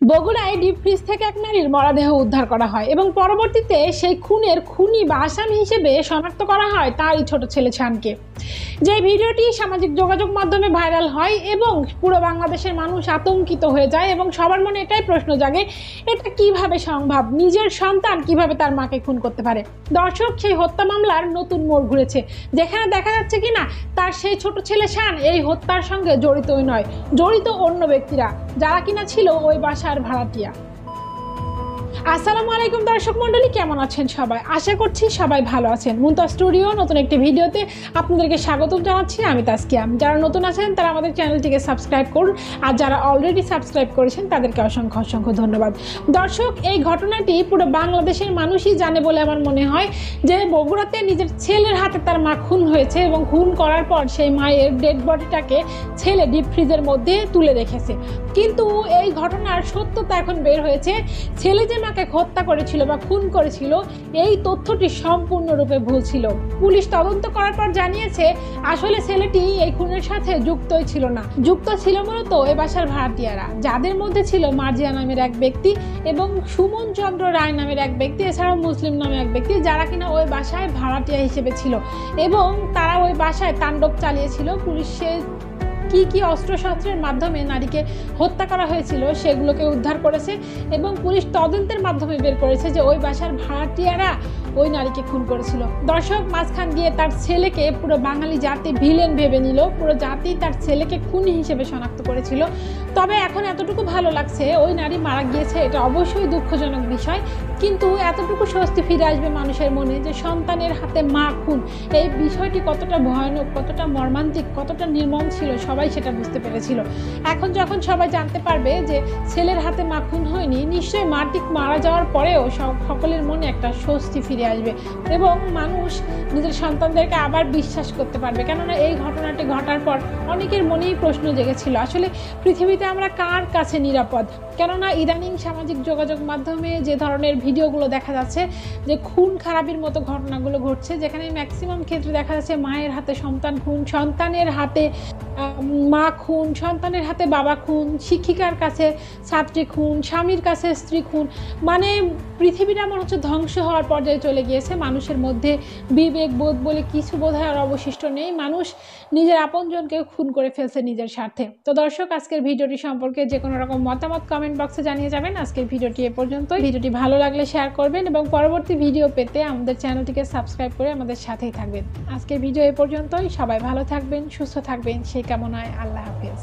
বগুড়ায় deep fridge থেকে এক নারীর মরদেহ উদ্ধার করা হয় এবং পরবর্তীতে সেই খুনের খুনি বা আসামি হিসেবে শনাক্ত করা হয় তারই ছোট ছেলে শানকে। যে ভিডিওটি সামাজিক যোগাযোগ মাধ্যমে ভাইরাল হয় এবং পুরো বাংলাদেশের মানুষ আতঙ্কিত হয়ে যায় এবং সবার মনে এটাই প্রশ্ন জাগে, এটা কিভাবে সম্ভব? নিজের সন্তান কিভাবে তার মাকে খুন করতে পারে? দর্শক, সেই হত্যা মামলার নতুন মোড় ঘুরেছে, যেখানে দেখা যাচ্ছে কিনা তার সেই ছোট ছেলে শান এই হত্যার সঙ্গে জড়িতই নয়, জড়িত অন্য ব্যক্তিরা, যারা কিনা ছিল ওই বাসার ভাড়াটিয়া। আসসালামু আলাইকুম দর্শক মন্ডলী, কেমন আছেন সবাই? আশা করছি সবাই ভালো আছেন। মুনতাজ স্টুডিও নতুন একটি ভিডিওতে আপনাদেরকে স্বাগত জানাচ্ছি। আমি তাসকিয়া। যারা নতুন আছেন তারা আমাদের চ্যানেলটিকে সাবস্ক্রাইব করুন, আর যারা অলরেডি সাবস্ক্রাইব করেছেন তাদেরকে অসংখ্য অসংখ্য ধন্যবাদ। দর্শক, এই ঘটনাটি পুরো বাংলাদেশের মানুষই জানে বলে আমার মনে হয়, যে বগুড়াতে নিজের ছেলের হাতে তার মা খুন হয়েছে এবং খুন করার পর সেই মায়ের ডেড বডিটাকে ছেলে ডিপ ফ্রিজের মধ্যে তুলে রেখেছে। কিন্তু এই ঘটনার সত্যতা এখন বের হয়েছে, ছেলে যে মাকে হত্যা করেছিল বা খুন করেছিল এই তথ্যটি সম্পূর্ণরূপে ভুল ছিল। পুলিশ তদন্ত করার পর জানিয়েছে আসলে ছেলেটি এই খুনের সাথে যুক্তই ছিল না, যুক্ত ছিল মূলত এই বাসার ভাড়াটিয়ারা, যাদের মধ্যে ছিল মার্জিয়া নামের এক ব্যক্তি এবং সুমন চন্দ্র রায় নামের এক ব্যক্তি, এছাড়াও মুসলিম নামের এক ব্যক্তি, যারা কিনা ওই বাসায় ভাড়াটিয়া হিসেবে ছিল এবং তারা ওই বাসায় তাণ্ডব চালিয়েছিল। পুলিশের কি অস্ত্রশস্ত্রের মাধ্যমে নারীকে হত্যা করা হয়েছিল সেগুলোকে উদ্ধার করেছে এবং পুলিশ তদন্তের মাধ্যমে বের করেছে যে ওই বাসার ভাড়াটিয়ারা ওই নারীকে খুন করেছিল। দর্শক, মাঝখান দিয়ে তার ছেলেকে পুরো বাঙালি জাতি ভিলেন ভেবে নিল, পুরো জাতি তার ছেলেকে খুনি হিসেবে শনাক্ত করেছিল। তবে এখন এতটুকু ভালো লাগছে, ওই নারী মারা গিয়েছে, এটা অবশ্যই দুঃখজনক বিষয়, কিন্তু এতটুকু স্বস্তি ফিরে আসবে মানুষের মনে যে সন্তানের হাতে মা খুন, এই বিষয়টি কতটা ভয়ানক, কতটা মর্মান্তিক, কতটা নির্মম ছিল সবাই সেটা বুঝতে পেরেছিল। এখন যখন সবাই জানতে পারবে যে ছেলের হাতে মা খুন হয়নি, নিশ্চয়ই মাটি মারা যাওয়ার পরেও সকলের মনে একটা স্বস্তি ফিরে আসবে এবং মানুষ নিজের সন্তানদেরকে আবার বিশ্বাস করতে পারবে। কেননা এই ঘটনাটি ঘটার পর অনেকের মনেই প্রশ্ন জেগেছিল আসলে পৃথিবীতে আমরা কার কাছে নিরাপদ। কেননা ইদানিং সামাজিক যোগাযোগ মাধ্যমে যে ধরনের ভিডিওগুলো দেখা যাচ্ছে, যে খুন খারাপির মতো ঘটনাগুলো ঘটছে, যেখানে ম্যাক্সিমাম ক্ষেত্রে দেখা যাচ্ছে মায়ের হাতে সন্তান খুন, সন্তানের হাতে মা খুন, সন্তানের হাতে বাবা খুন, শিক্ষিকার কাছে ছাত্রী খুন, স্বামীর কাছে স্ত্রী খুন, মানে পৃথিবীটা মনে হচ্ছে ধ্বংস হওয়ার পর্যায়ে চলে গিয়েছে। মানুষের মধ্যে বিবেক বোধ বলে কিছু বোধহয় আর অবশিষ্ট নেই, মানুষ নিজের আপনজনকে খুন করে ফেলছে নিজের স্বার্থে। তো দর্শক, আজকের ভিডিওটি সম্পর্কে যে কোনো রকম মতামত কমেন্ট বক্সে জানিয়ে যাবেন। আজকের ভিডিওটি এ পর্যন্তই। ভিডিওটি ভালো লাগলে শেয়ার করবেন এবং পরবর্তী ভিডিও পেতে আমাদের চ্যানেলটিকে সাবস্ক্রাইব করে আমাদের সাথেই থাকবেন। আজকের ভিডিও এ পর্যন্তই। সবাই ভালো থাকবেন, সুস্থ থাকবেন সেই কামনায়। আল্লাহ হাফেজ।